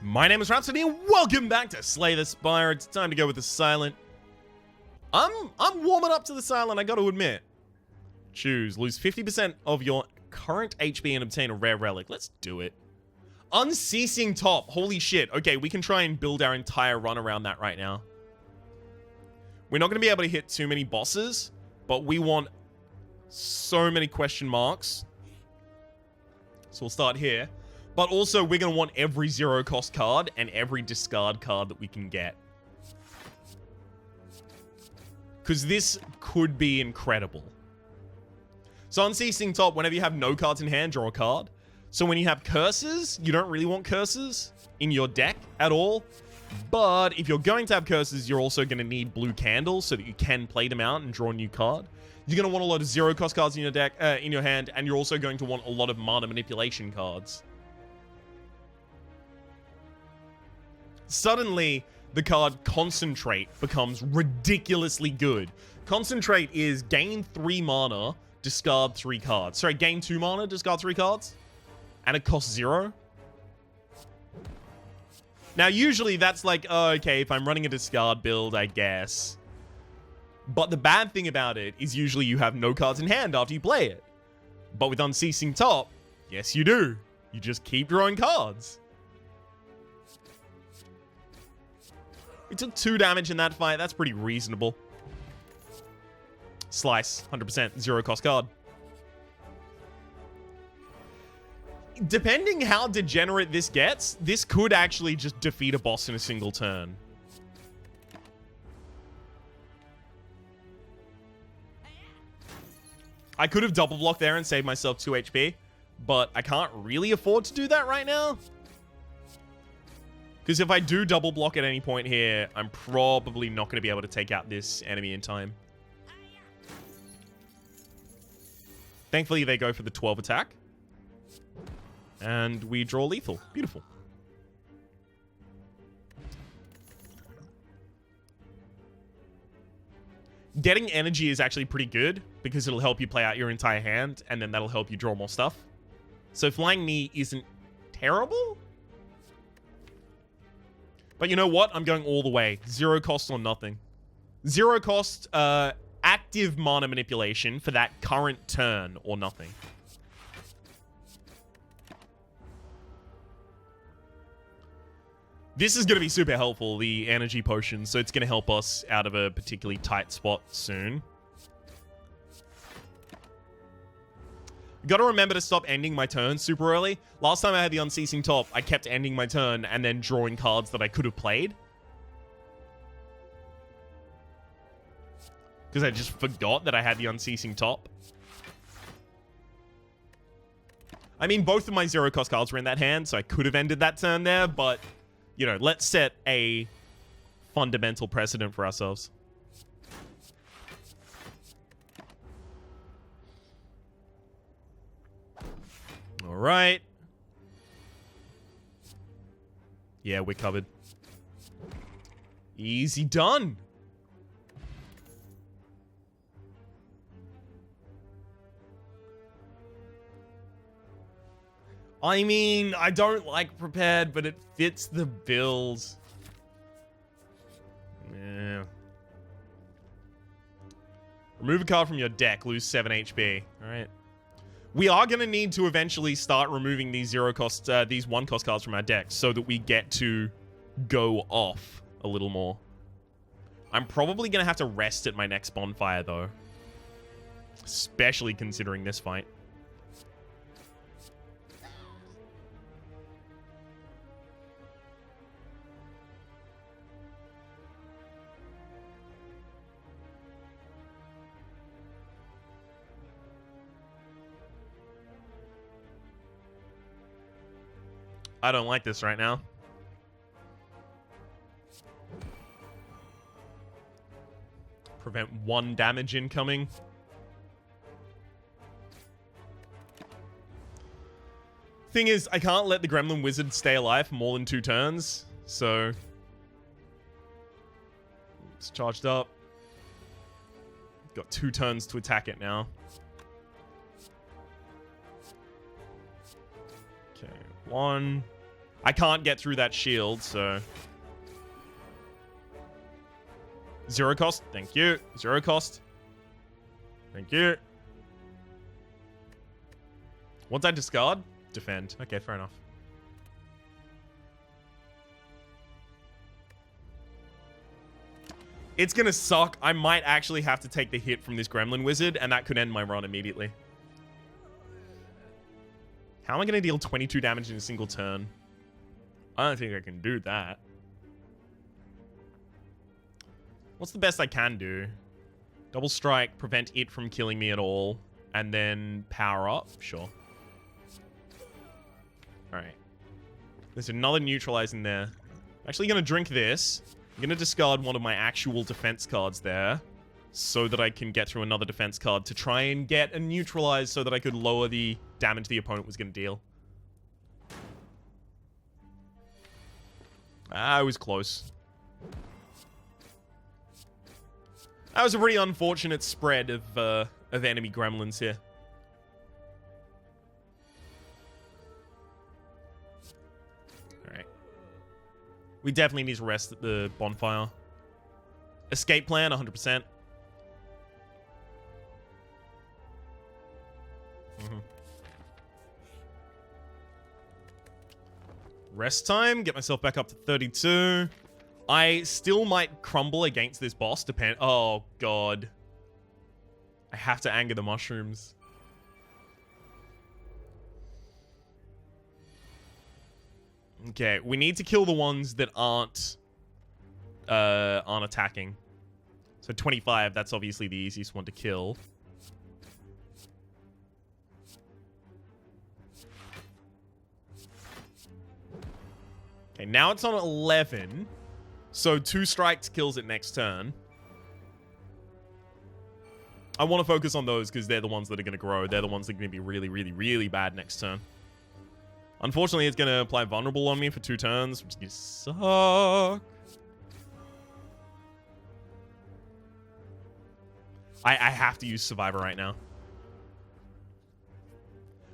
My name is Rhapsody and welcome back to Slay the Spire. It's time to go with the silent. I'm warming up to the silent, I gotta admit. Choose. Lose 50% of your current HP and obtain a rare relic. Let's do it. Unceasing top. Holy shit. Okay, we can try and build our entire run around that right now. We're not going to be able to hit too many bosses, but we want so many question marks. So we'll start here. But also, we're going to want every zero cost card and every discard card that we can get. Because this could be incredible. So Unceasing top, whenever you have no cards in hand, draw a card. So when you have curses, you don't really want curses in your deck at all. But if you're going to have curses, you're also going to need blue candles so that you can play them out and draw a new card. You're going to want a lot of zero cost cards in your deck, in your hand, and you're also going to want a lot of mana manipulation cards. Suddenly, the card Concentrate becomes ridiculously good. Concentrate is gain 3 mana, discard 3 cards. Sorry, gain 2 mana, discard 3 cards. And it costs 0. Now, usually that's like, oh, okay, if I'm running a discard build, I guess. But the bad thing about it is usually you have no cards in hand after you play it. But with Unceasing top, yes, you do. You just keep drawing cards. We took 2 damage in that fight. That's pretty reasonable. Slice, 100%, zero cost card. Depending how degenerate this gets, this could actually just defeat a boss in a single turn. I could have double blocked there and saved myself 2 HP, but I can't really afford to do that right now. Because if I do double block at any point here, I'm probably not going to be able to take out this enemy in time. Thankfully, they go for the 12 attack. And we draw lethal. Beautiful. Getting energy is actually pretty good because it'll help you play out your entire hand, and then that'll help you draw more stuff. So flying me isn't terrible. But you know what? I'm going all the way. Zero cost or nothing. Zero cost, active mana manipulation for that current turn or nothing. This is going to be super helpful, the energy potion, so it's going to help us out of a particularly tight spot soon. Got to remember to stop ending my turn super early. Last time I had the Unceasing top, I kept ending my turn and then drawing cards that I could have played. Because I just forgot that I had the Unceasing top. I mean, both of my zero cost cards were in that hand, so I could have ended that turn there, but, you know, let's set a fundamental precedent for ourselves. All right. Yeah, we're covered. Easy done. I mean, I don't like prepared, but it fits the bills. Yeah. Remove a card from your deck, lose 7 HP. All right. We are going to need to eventually start removing these these 1-cost cards from our deck so that we get to go off a little more. I'm probably going to have to rest at my next bonfire, though. Especially considering this fight. I don't like this right now. Prevent 1 damage incoming. Thing is, I can't let the Gremlin Wizard stay alive for more than 2 turns, so it's charged up. Got 2 turns to attack it now. Okay, 1. I can't get through that shield, so... 0 cost. Thank you. 0 cost. Thank you. Once I discard, defend. Okay, fair enough. It's gonna suck. I might actually have to take the hit from this Gremlin Wizard, and that could end my run immediately. How am I gonna deal 22 damage in a single turn? I don't think I can do that. What's the best I can do? Double strike, prevent it from killing me at all, and then power up? Sure. Alright. There's another neutralize in there. I'm actually gonna drink this. I'm gonna discard one of my actual defense cards there, so that I can get through another defense card to try and get a neutralize so that I could lower the damage the opponent was gonna deal. I was close. That was a pretty unfortunate spread of enemy gremlins here. Alright. We definitely need to rest at the bonfire. Escape plan, 100%. Rest time, get myself back up to 32. I still might crumble against this boss, oh, God. I have to anger the mushrooms. Okay, we need to kill the ones that aren't attacking. So 25, that's obviously the easiest one to kill. Okay, now it's on 11. So 2 strikes kills it next turn. I want to focus on those because they're the ones that are going to grow. They're the ones that are going to be really, really, really bad next turn. Unfortunately, it's going to apply vulnerable on me for 2 turns, which is going to suck. I have to use Survivor right now.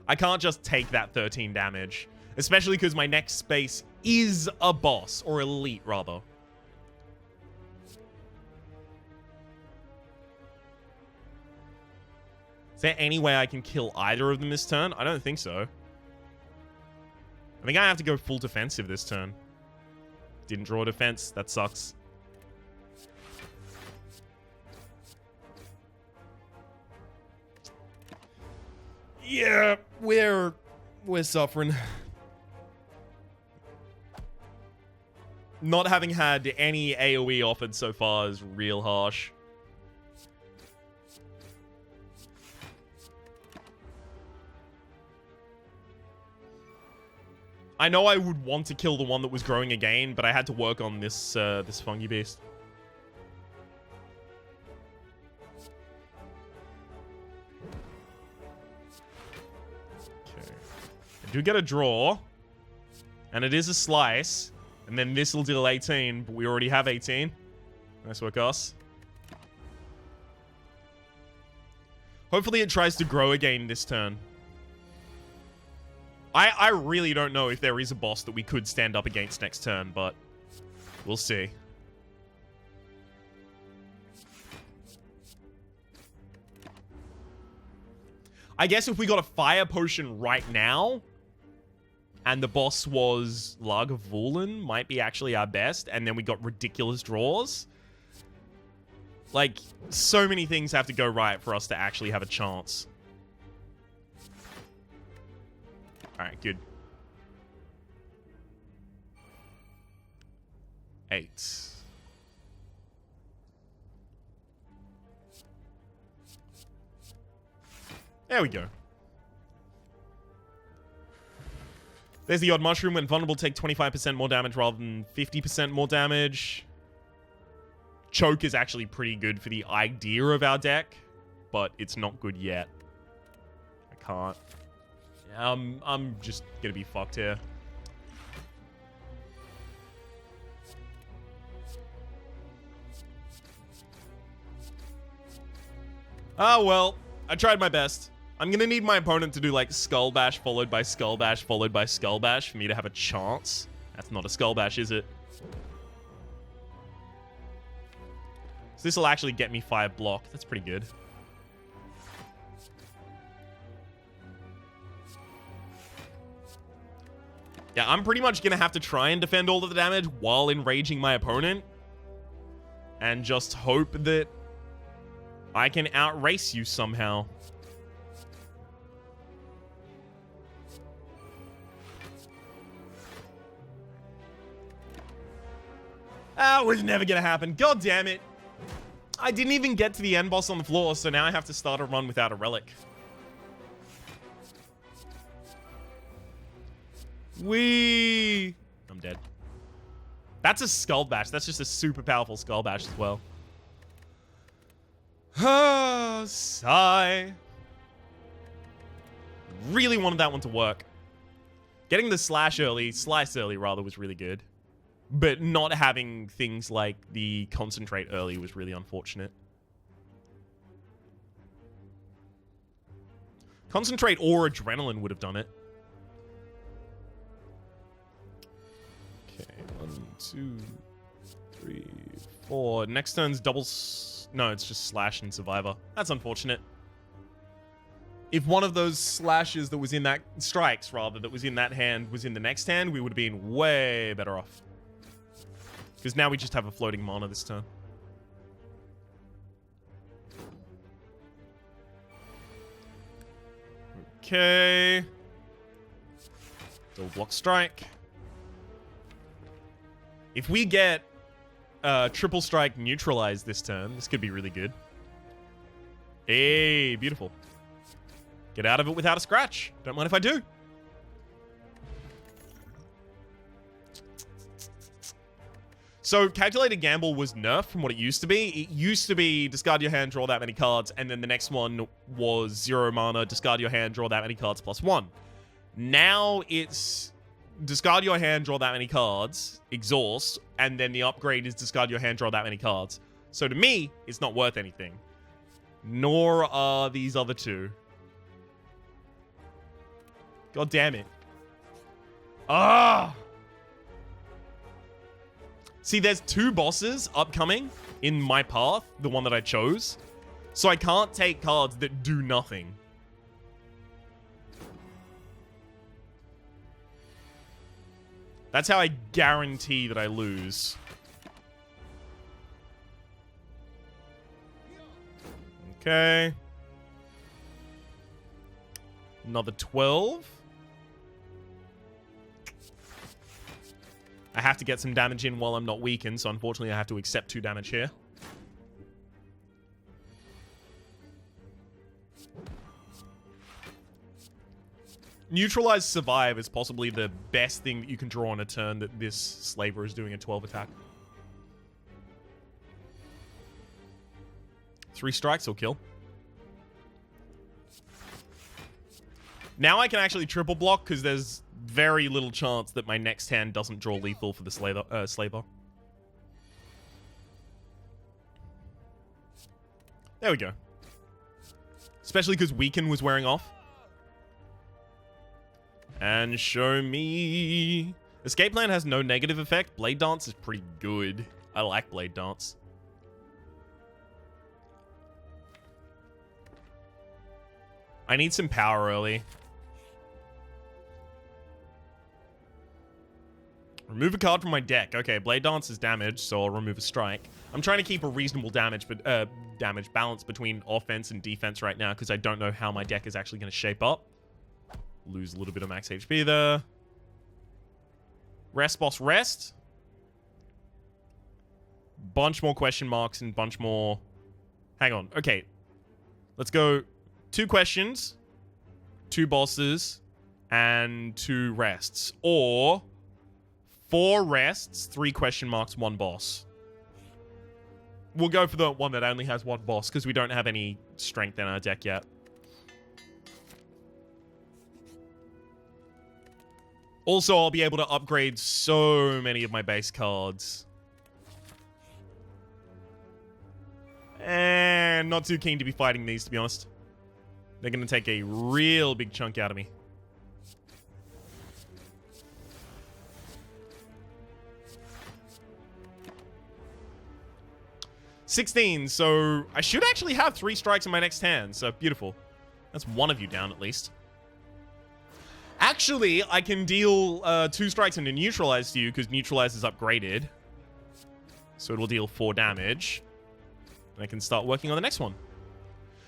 I can't just take that 13 damage. Especially because my next space is a boss. Or elite, rather. Is there any way I can kill either of them this turn? I don't think so. I think I have to go full defensive this turn. Didn't draw defense. That sucks. Yeah, we're suffering. Not having had any AoE offered so far is real harsh. I know I would want to kill the one that was growing again, but I had to work on this this fungi beast. Okay. I do get a draw. And it is a slice. And then this will deal 18, but we already have 18. Nice work, us. Hopefully it tries to grow again this turn. I really don't know if there is a boss that we could stand up against next turn, but we'll see. I guess if we got a fire potion right now, and the boss was Lagavulin, might be actually our best, and then we got ridiculous draws. Like, so many things have to go right for us to actually have a chance. Alright, good. 8. There we go. There's the odd mushroom. When vulnerable, take 25% more damage rather than 50% more damage. Choke is actually pretty good for the idea of our deck, but it's not good yet. I can't. I'm just gonna be fucked here. Oh, well. I tried my best. I'm going to need my opponent to do, like, Skull Bash followed by Skull Bash followed by Skull Bash for me to have a chance. That's not a Skull Bash, is it? So this will actually get me 5 block. That's pretty good. Yeah, I'm pretty much going to have to try and defend all of the damage while enraging my opponent. And just hope that I can outrace you somehow. That was never going to happen. God damn it. I didn't even get to the end boss on the floor, so now I have to start a run without a relic. Whee! I'm dead. That's a Skull Bash. That's just a super powerful Skull Bash as well. Sigh. Really wanted that one to work. Getting the slice early rather, was really good. But not having things like the concentrate early was really unfortunate. Concentrate or adrenaline would have done it. Okay, 1, 2, 3, 4. Next turn's double... No, it's just slash and survivor. That's unfortunate. If one of those slashes that was in that... Strikes, rather, that was in that hand was in the next hand, we would have been way better off. Because now we just have a floating mana this turn. Okay. Double block strike. If we get triple strike neutralized this turn, this could be really good. Hey, beautiful. Get out of it without a scratch. Don't mind if I do. So, Calculated Gamble was nerfed from what it used to be. It used to be discard your hand, draw that many cards, and then the next one was 0 mana, discard your hand, draw that many cards, +1. Now it's discard your hand, draw that many cards, exhaust, and then the upgrade is discard your hand, draw that many cards. So to me, it's not worth anything. Nor are these other two. God damn it. Ah! See, there's 2 bosses upcoming in my path, the one that I chose. So I can't take cards that do nothing. That's how I guarantee that I lose. Okay. Another 12. I have to get some damage in while I'm not weakened, so unfortunately I have to accept 2 damage here. Neutralize Survive is possibly the best thing that you can draw on a turn that this Slaver is doing a 12 attack. 3 strikes will kill. Now I can actually triple block because there's very little chance that my next hand doesn't draw lethal for the Slaver. There we go. Especially because Weaken was wearing off. And show me... Escape Plan has no negative effect. Blade Dance is pretty good. I like Blade Dance. I need some power early. Remove a card from my deck. Okay, Blade Dance is damage, so I'll remove a strike. I'm trying to keep a reasonable damage balance between offense and defense right now because I don't know how my deck is actually going to shape up. Lose a little bit of max HP there. Rest, boss, rest. Bunch more question marks and bunch more... Hang on. Okay. Let's go 2 questions, 2 bosses, and 2 rests. Or 4 rests, 3 question marks, 1 boss. We'll go for the one that only has 1 boss because we don't have any strength in our deck yet. Also, I'll be able to upgrade so many of my base cards. And not too keen to be fighting these, to be honest. They're going to take a real big chunk out of me. $16, so I should actually have 3 strikes in my next hand, so beautiful. That's one of you down, at least. Actually, I can deal 2 strikes into neutralize to you, because neutralize is upgraded. So it will deal 4 damage. And I can start working on the next one.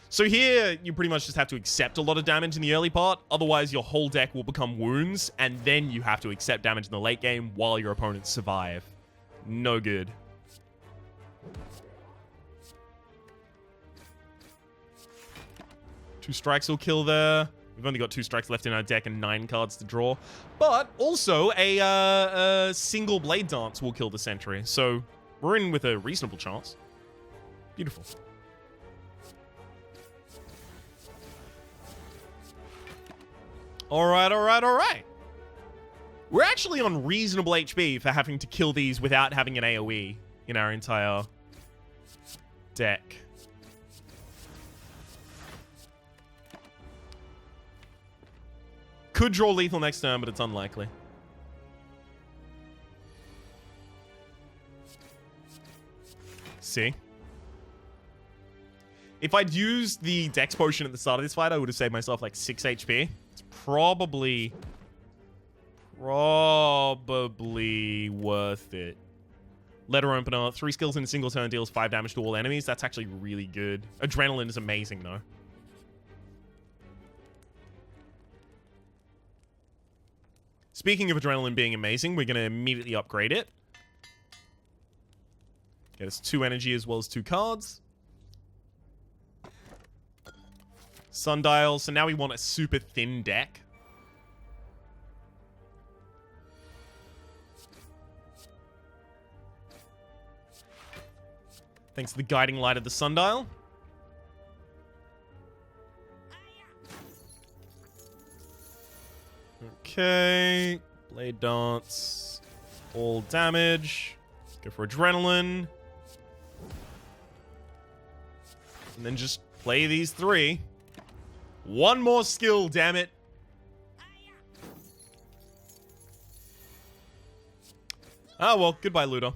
So here, you pretty much just have to accept a lot of damage in the early part, otherwise your whole deck will become wounds, and then you have to accept damage in the late game while your opponents survive. No good. Two strikes will kill there. We've only got 2 strikes left in our deck and 9 cards to draw. But also, a single Blade Dance will kill the Sentry. So we're in with a reasonable chance. Beautiful. Alright, alright, alright. We're actually on reasonable HP for having to kill these without having an AoE in our entire deck. Could draw lethal next turn, but it's unlikely. See? If I'd used the Dex Potion at the start of this fight, I would have saved myself like 6 HP. It's probably worth it. Letter Opener, 3 skills in a single turn, deals 5 damage to all enemies. That's actually really good. Adrenaline is amazing, though. Speaking of Adrenaline being amazing, we're going to immediately upgrade it. Get us 2 energy as well as 2 cards. Sundial. So now we want a super thin deck. Thanks to the guiding light of the Sundial. Okay. Blade Dance. All damage. Go for Adrenaline. And then just play these 3. 1 more skill, damn it. Oh, well, goodbye, Ludo.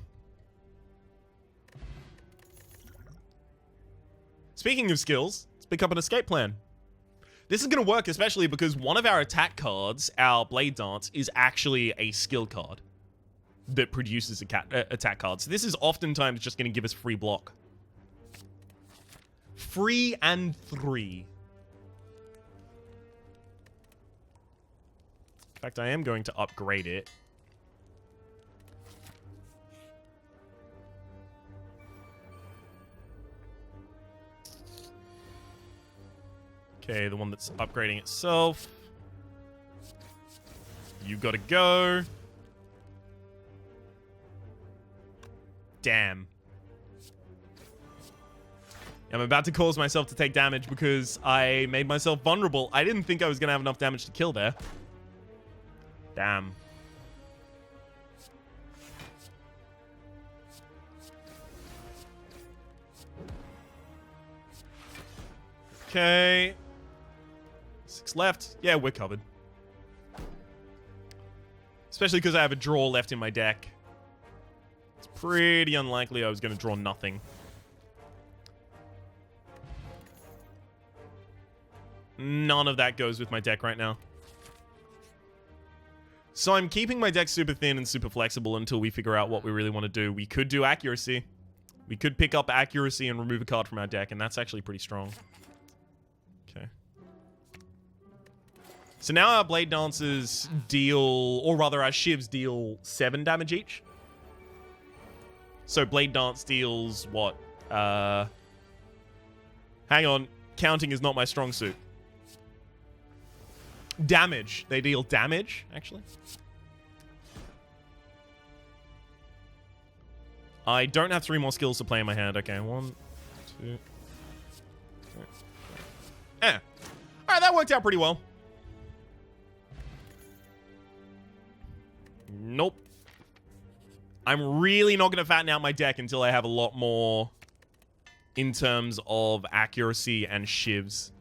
Speaking of skills, let's pick up an escape plan. This is going to work especially because one of our attack cards, our Blade Dance, is actually a skill card that produces attack cards. So this is oftentimes just going to give us free block. Free and 3. In fact, I am going to upgrade it. Okay, the one that's upgrading itself. You gotta go. Damn. I'm about to cause myself to take damage because I made myself vulnerable. I didn't think I was gonna have enough damage to kill there. Damn. Okay. 6 left. Yeah, we're covered. Especially because I have a draw left in my deck. It's pretty unlikely I was going to draw nothing. None of that goes with my deck right now. So I'm keeping my deck super thin and super flexible until we figure out what we really want to do. We could do accuracy. We could pick up accuracy and remove a card from our deck, and that's actually pretty strong. Okay. So now our Blade Dancers deal, or rather our Shivs deal 7 damage each. So Blade Dance deals what? Hang on. Counting is not my strong suit. Damage. They deal damage, actually. I don't have 3 more skills to play in my hand. Okay, 1, 2, 3. Alright, that worked out pretty well. Nope. I'm really not going to fatten out my deck until I have a lot more in terms of accuracy and shivs.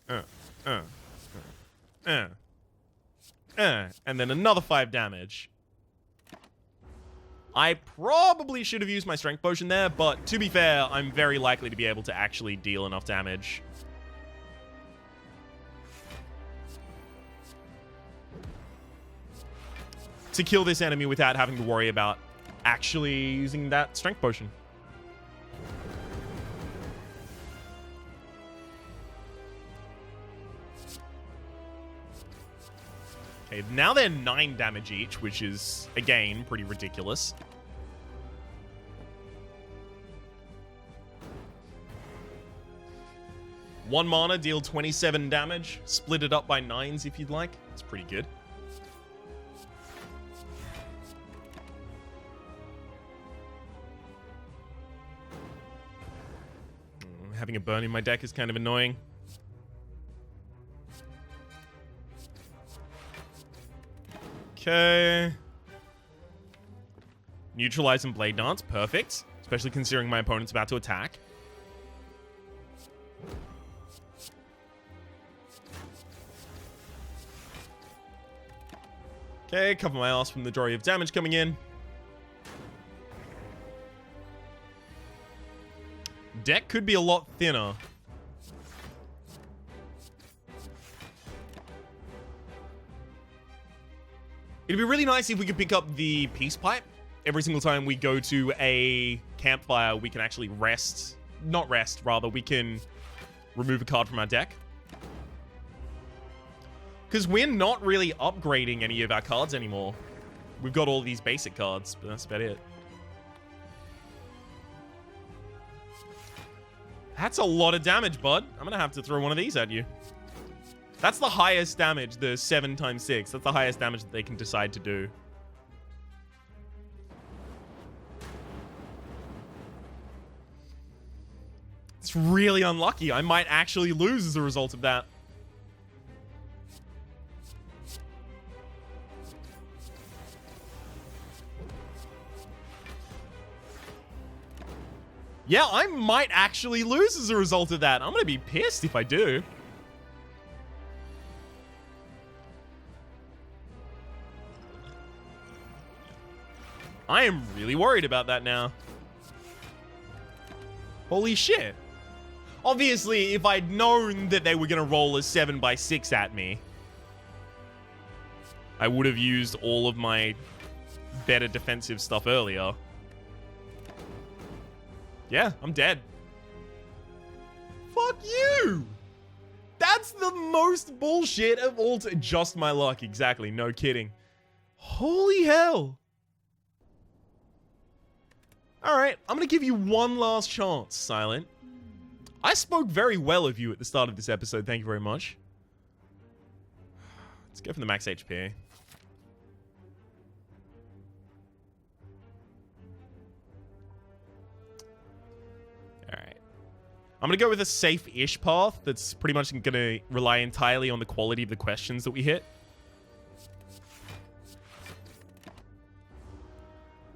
uh, uh, uh, and then another 5 damage. I probably should have used my strength potion there, but to be fair, I'm very likely to be able to actually deal enough damage. To kill this enemy without having to worry about actually using that strength potion. Okay, now they're 9 damage each, which is, again, pretty ridiculous. One mana, deal 27 damage. Split it up by 9s if you'd like. It's pretty good. Having a burn in my deck is kind of annoying. Okay. Neutralize and Blade Dance. Perfect. Especially considering my opponent's about to attack. Okay, cover my ass from the majority of damage coming in. Deck could be a lot thinner. It'd be really nice if we could pick up the Peace Pipe. Every single time we go to a campfire, we can actually rest. Not rest, rather, we can remove a card from our deck. Because we're not really upgrading any of our cards anymore. We've got all these basic cards, but that's about it. That's a lot of damage, bud. I'm going to have to throw one of these at you. That's the highest damage, the 7 times 6. That's the highest damage that they can decide to do. It's really unlucky. I might actually lose as a result of that. Yeah, I might actually lose as a result of that. I'm going to be pissed if I do. I am really worried about that now. Holy shit. Obviously, if I'd known that they were going to roll a 7x6 at me, I would have used all of my better defensive stuff earlier. Yeah, I'm dead. Fuck you! That's the most bullshit of all time. Just my luck, exactly. No kidding. Holy hell. Alright, I'm gonna give you one last chance, Silent. I spoke very well of you at the start of this episode. Thank you very much. Let's go for the max HP. Alright. I'm gonna go with a safe-ish path that's pretty much gonna rely entirely on the quality of the questions that we hit.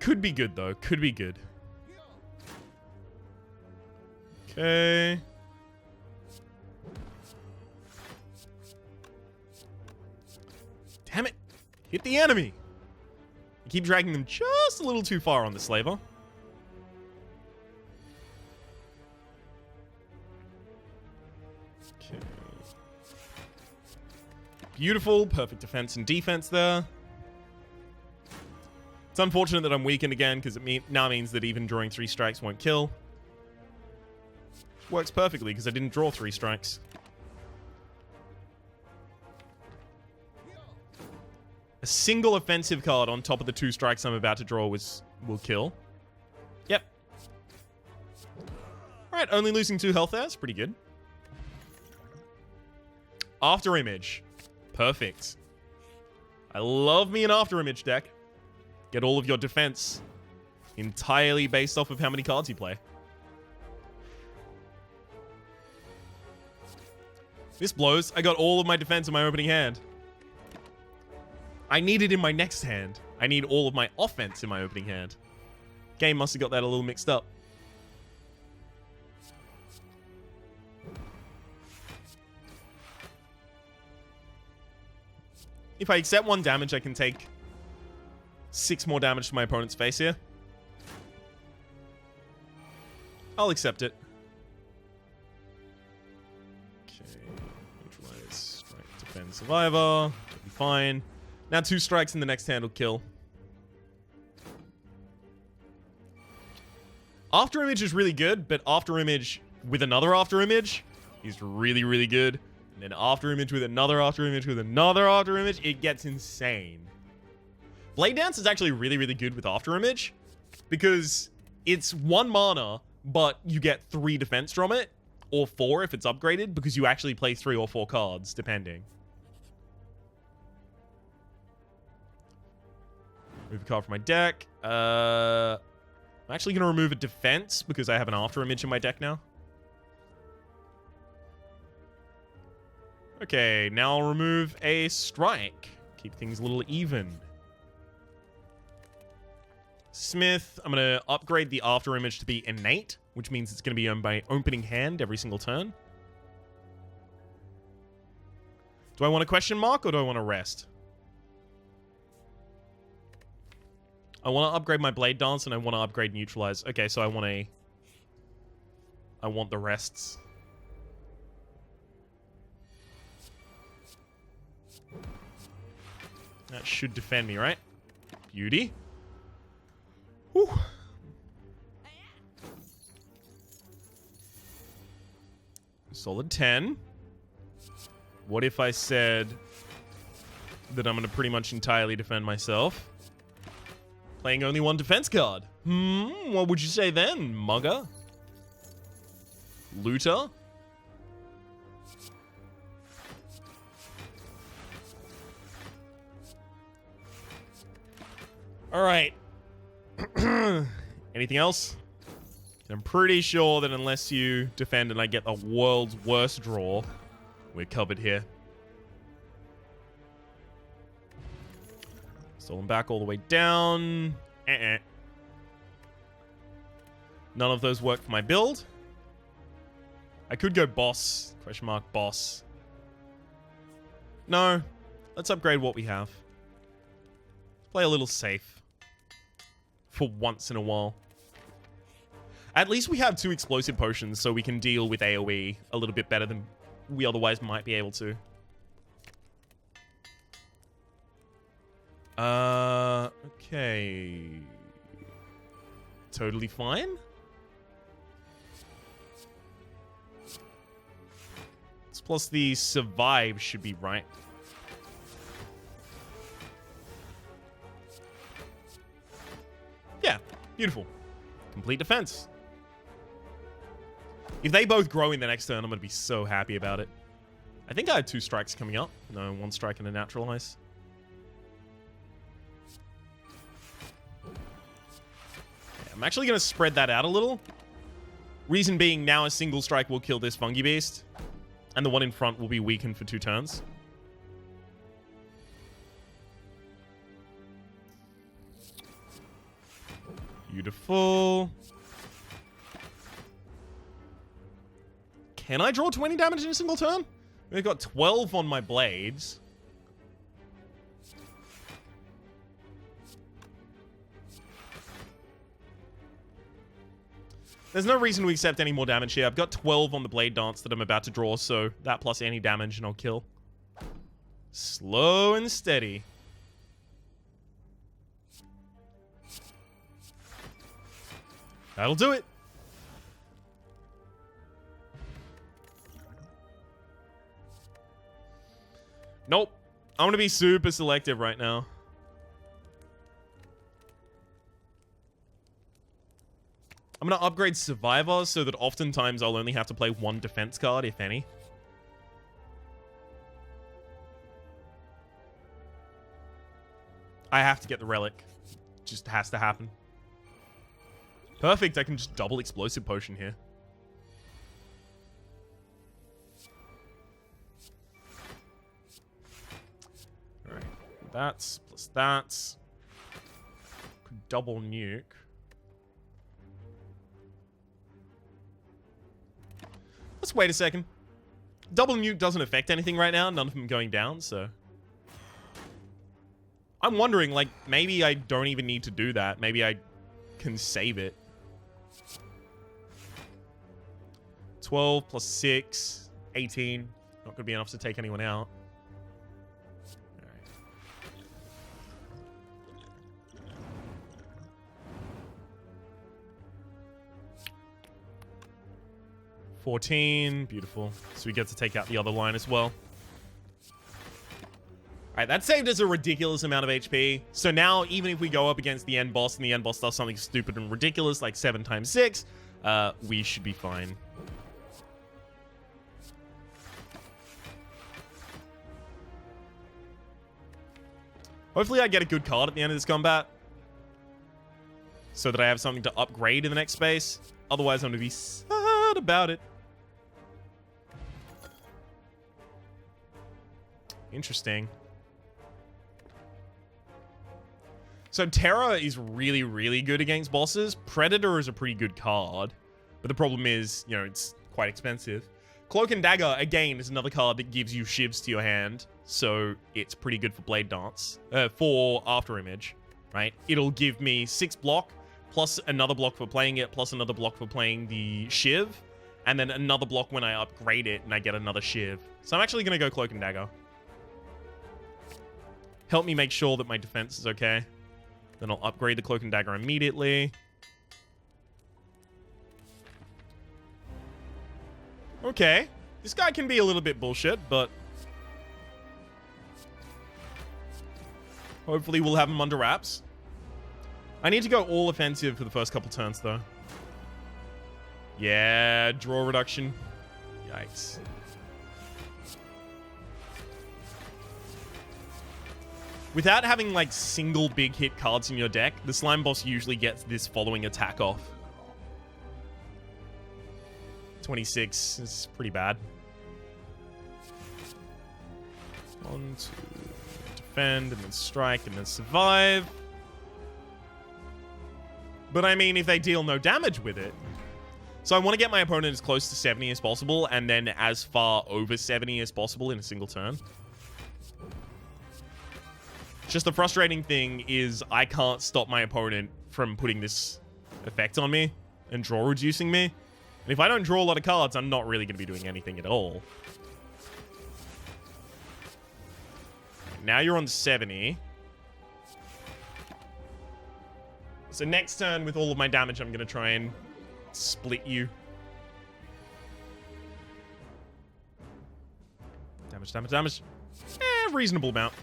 Could be good, though. Could be good. Okay. Damn it. Hit the enemy. I keep dragging them just a little too far on the slaver. Okay. Beautiful. Perfect defense and defense there. It's unfortunate that I'm weakened again because it now means that even drawing 3 strikes won't kill. Works perfectly because I didn't draw 3 strikes. A single offensive card on top of the 2 strikes I'm about to draw will kill. Yep. Alright, only losing 2 health there. That's pretty good. After Image. Perfect. I love me an After Image deck. Get all of your defense entirely based off of how many cards you play. This blows. I got all of my defense in my opening hand. I need it in my next hand. I need all of my offense in my opening hand. Game must have got that a little mixed up. If I accept 1 damage, I can take 6 more damage to my opponent's face here. I'll accept it. Okay. Neutralize, strike, defend, survivor. That'll be fine. Now 2 strikes in the next hand will kill. After image is really good, but after image with another after image is really, really good. And then after image with another after image with another after image, it gets insane. Blade Dance is actually really, really good with after image because it's 1 mana, but you get 3 defense from it, or 4 if it's upgraded, because you actually play 3 or 4 cards, depending. Move a card from my deck. I'm actually going to remove a defense because I have an after image in my deck now. Okay, now I'll remove a strike. Keep things a little even. Smith, I'm going to upgrade the after image to be innate, which means it's going to be owned by opening hand every single turn. Do I want a question mark or do I want to rest? I want to upgrade my Blade Dance and I want to upgrade Neutralize. Okay, so I want the rests. That should defend me, right? Beauty. Whew. Solid 10. What if I said that I'm going to pretty much entirely defend myself? Playing only 1 defense card. What would you say then, mugger? Looter? Alright. Anything else? I'm pretty sure that unless you defend and I get the world's worst draw, we're covered here. Stolen back all the way down. None of those work for my build. I could go boss. Question mark boss. No. Let's upgrade what we have. Play a little safe. For once in a while. At least we have 2 explosive potions, so we can deal with AoE a little bit better than we otherwise might be able to. Okay. Totally fine. This plus the survive should be right. Yeah, beautiful. Complete defense. If they both grow in the next turn, I'm going to be so happy about it. I think I had 2 strikes coming up. No, 1 strike and a naturalize. I'm actually going to spread that out a little. Reason being, now a single strike will kill this fungi beast. And the one in front will be weakened for 2 turns. Beautiful. Can I draw 20 damage in a single turn? We've got 12 on my blades. There's no reason to accept any more damage here. I've got 12 on the Blade Dance that I'm about to draw, so that plus any damage and I'll kill. Slow and steady. That'll do it. Nope. I'm going to be super selective right now. I'm going to upgrade Survivor so that oftentimes I'll only have to play 1 defense card, if any. I have to get the relic. Just has to happen. Perfect, I can just double explosive potion here. Alright, that's plus that's. Could double nuke. Let's wait a second. Double nuke doesn't affect anything right now, none of them going down, so. I'm wondering, like, maybe I don't even need to do that. Maybe I can save it. 12 plus 6, 18. Not going to be enough to take anyone out. All right. 14. Beautiful. So we get to take out the other line as well. Alright, that saved us a ridiculous amount of HP. So now, even if we go up against the end boss and the end boss does something stupid and ridiculous, like 7 times 6, we should be fine. Hopefully I get a good card at the end of this combat, so that I have something to upgrade in the next space. Otherwise, I'm going to be sad about it. Interesting. So Terra is really, really good against bosses. Predator is a pretty good card. But the problem is, you know, it's quite expensive. Cloak and Dagger, again, is another card that gives you shivs to your hand. So it's pretty good for Blade Dance. For After Image, right? It'll give me 6 block, plus another block for playing it, plus another block for playing the shiv. And then another block when I upgrade it and I get another shiv. So I'm actually going to go Cloak and Dagger. Help me make sure that my defense is okay. Then I'll upgrade the Cloak and Dagger immediately. Okay. This guy can be a little bit bullshit, but hopefully we'll have him under wraps. I need to go all offensive for the first couple turns, though. Yeah, draw reduction. Yikes. Without having, like, single big hit cards in your deck, the slime boss usually gets this following attack off. 26 is pretty bad. 1, 2, defend, and then strike, and then survive. But I mean, if they deal no damage with it. So I want to get my opponent as close to 70 as possible, and then as far over 70 as possible in a single turn. Just the frustrating thing is I can't stop my opponent from putting this effect on me and draw reducing me. And if I don't draw a lot of cards, I'm not really going to be doing anything at all. Now you're on 70. So next turn, with all of my damage, I'm going to try and split you. Damage, damage, damage. Reasonable amount.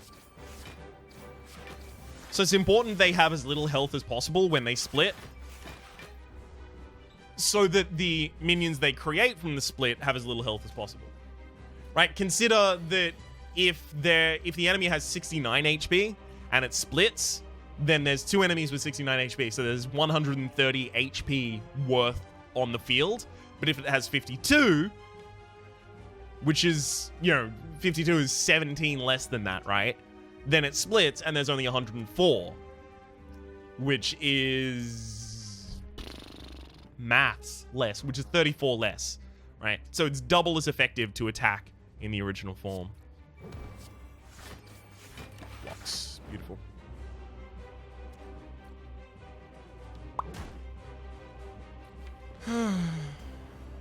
So it's important they have as little health as possible when they split, so that the minions they create from the split have as little health as possible. Right? Consider that if the enemy has 69 HP and it splits, then there's 2 enemies with 69 HP, so there's 130 HP worth on the field. But if it has 52, which is, you know, 52 is 17 less than that, right? Then it splits, and there's only 104, which is maths less, which is 34 less, right? So it's double as effective to attack in the original form. Blocks. Beautiful.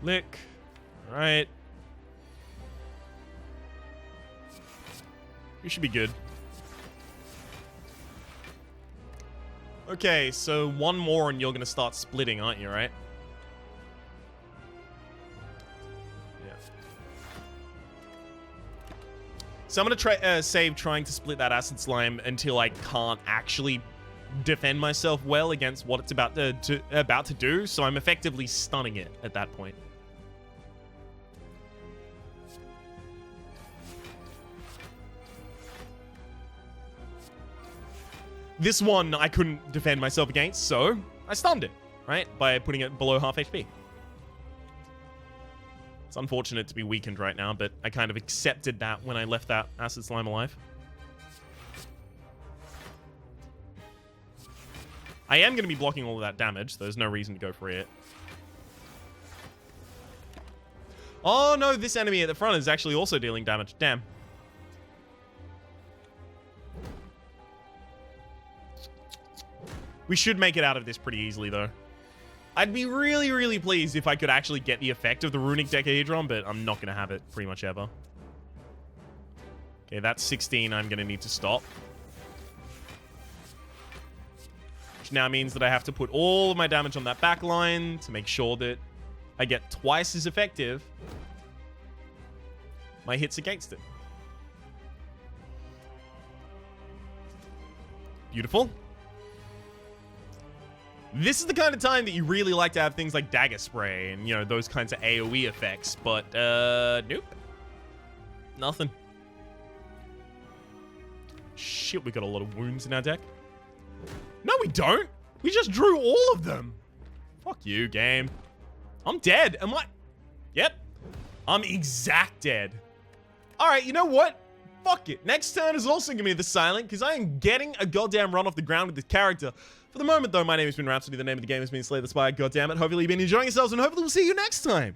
Lick. All right. You should be good. Okay, so one more and you're going to start splitting, aren't you, right? Yeah. So I'm going to save trying to split that acid slime until I can't actually defend myself well against what it's about to do, so I'm effectively stunning it at that point. This one I couldn't defend myself against, so I stunned it, right? By putting it below half HP. It's unfortunate to be weakened right now, but I kind of accepted that when I left that acid slime alive. I am going to be blocking all of that damage, so there's no reason to go for it. Oh no, this enemy at the front is actually also dealing damage. Damn. We should make it out of this pretty easily, though. I'd be really, really pleased if I could actually get the effect of the Runic Decahedron, but I'm not going to have it pretty much ever. Okay, that's 16 I'm going to need to stop. Which now means that I have to put all of my damage on that back line to make sure that I get twice as effective my hits against it. Beautiful. This is the kind of time that you really like to have things like Dagger Spray and, you know, those kinds of AoE effects, but, nope. Nothing. Shit, we got a lot of wounds in our deck. No, we don't. We just drew all of them. Fuck you, game. I'm dead. Am I? Yep. I'm exact dead. All right, you know what? Fuck it. Next turn is also going to be the Silent, because I am getting a goddamn run off the ground with this character. For the moment, though, my name has been Rhapsody. The name of the game has been Slay the Spire. Goddammit. Hopefully you've been enjoying yourselves, and hopefully we'll see you next time.